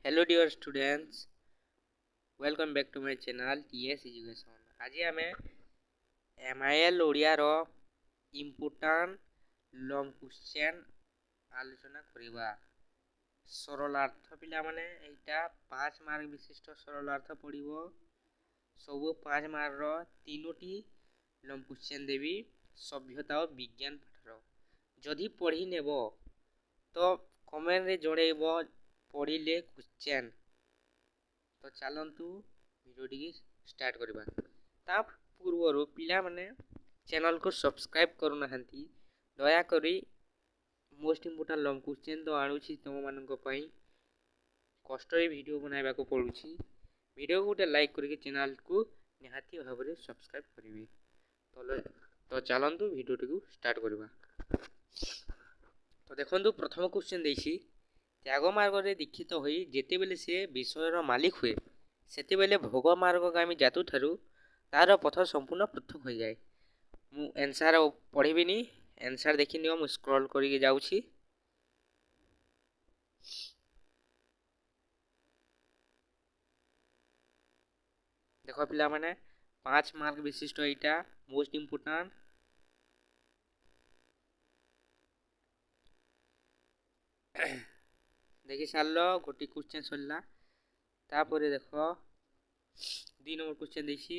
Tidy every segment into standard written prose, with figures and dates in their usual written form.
Hello dear students, welcome back to my channel TS Education. आज आमे MIL Odia रो important long question आलोचना करिबा। सरलार्थ पिला माने एटा 5 मार्क विशिष्ट सरलार्थ पडिबो। सब 5 मार्क रो तीनोटी लॉन्ग क्वेश्चन देबी सभ्यता और विज्ञान पाठर। जदि पढ़ी नेबो तो कमेंट रे जणैबो पढ़िले क्वेश्चन। तो चलतु वीडियो स्टार्ट करबा। ता पूर्व पिला माने चैनल को सब्सक्राइब करूना हंती दया करी मोस्ट इंपोर्टेंट लॉन्ग क्वेश्चन तो आणुछि तुम मानक पई कष्ट रे वीडियो बनाइबा को पडुछि। वीडियो को गोटे लाइक करके चैनल को निहाती भाबरे सब्सक्राइब करिवे। तो चलतु वीडियो को स्टार्ट करबा। तो देखंतु प्रथम क्वेश्चन देछि त्याग मार्ग रे दीक्षित होई जेते बेले से विषयर मालिक हुए सेते बेले भोग मार्गगामी जातु थारु तार पथ संपूर्ण पृथक हो जाए। मु आंसर पढ़िबिनी, आंसर देखि नियो मु स्क्रॉल करिके जाउछि। देखो पिला माने 5 मार्क विशिष्ट एटा मोस्ट इंपोर्टेंट। देखि सारलो गोटी क्वेश्चन सल्ला तापरे देखो 2 नंबर क्वेश्चन देछि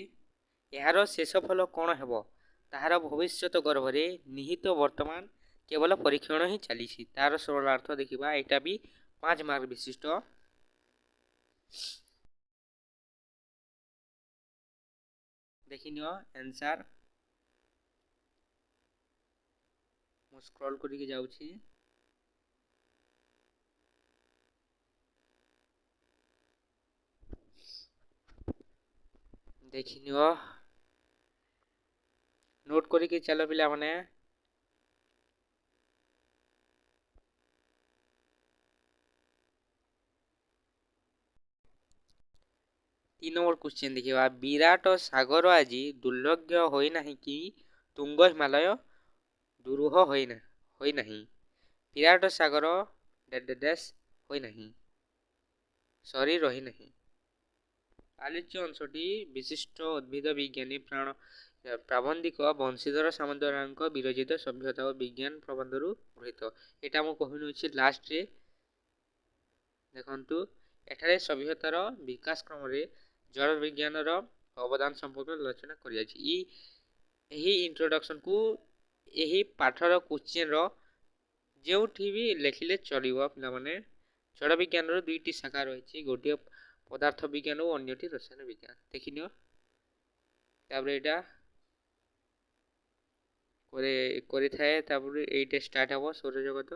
यार शेष फल कोन हेबो ताहार भविष्यत गर्भरे निहित वर्तमान केवल परीक्षण ही चली तार सरलार्थ देखिबा। एटा भी 5 मार्क विशिष्ट। देखिनियो आंसर मु स्क्रॉल करिके जाउछि। देखिनियो नोट करिके चलो पिला माने। तीन नंबर क्वेश्चन देखिबा विराट सागर आज दुर्लभ्य होई नाही कि तुंग हिमालय दुरूह होई नाही। विराट सागर डैश होई नाही सरी रही नाही। आलोच्य अंशटी विशिष्ट उद्भिद विज्ञानी प्राबंधिक बंशीधर सामंतरायक विरचित सभ्यता और विज्ञान प्रबंधरू गृहीत। एटा मु कहिनुछि लास्ट रे देखंतु एठारे सभ्यतार विकास क्रम रे जड़ विज्ञान रो अवदान संपर्क आलोचना करिया छि। एही इंट्रोडक्शन को एही पाठर क्वेश्चन रो जेउठी भी लेखिले चलिबो पिला माने। जड़ विज्ञान रो दुईटी शाखा रहिछि, गोटे पदार्थ विज्ञान और अन्यटी रसायन विज्ञान। देखिनियो ताबरे एटा करे थाए ताबरे एटा स्टार्ट हबो सौर जगत।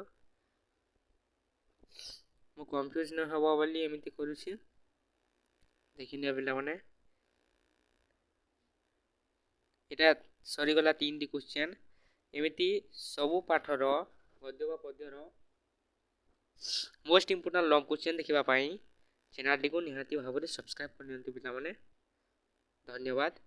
मु कंफ्यूज न हबो बोली एमिति करूछि। देखिनियो पिला माने एटा सरी गला 3 टी क्वेश्चन। एमिति सबु पाठर गद्य वा पद्यर मोस्ट इंपोर्टेंट लॉन्ग क्वेश्चन देखिबा पई चैनल को निहाती भाबरे सब्सक्राइब करनियंतु पिला माने। धन्यवाद।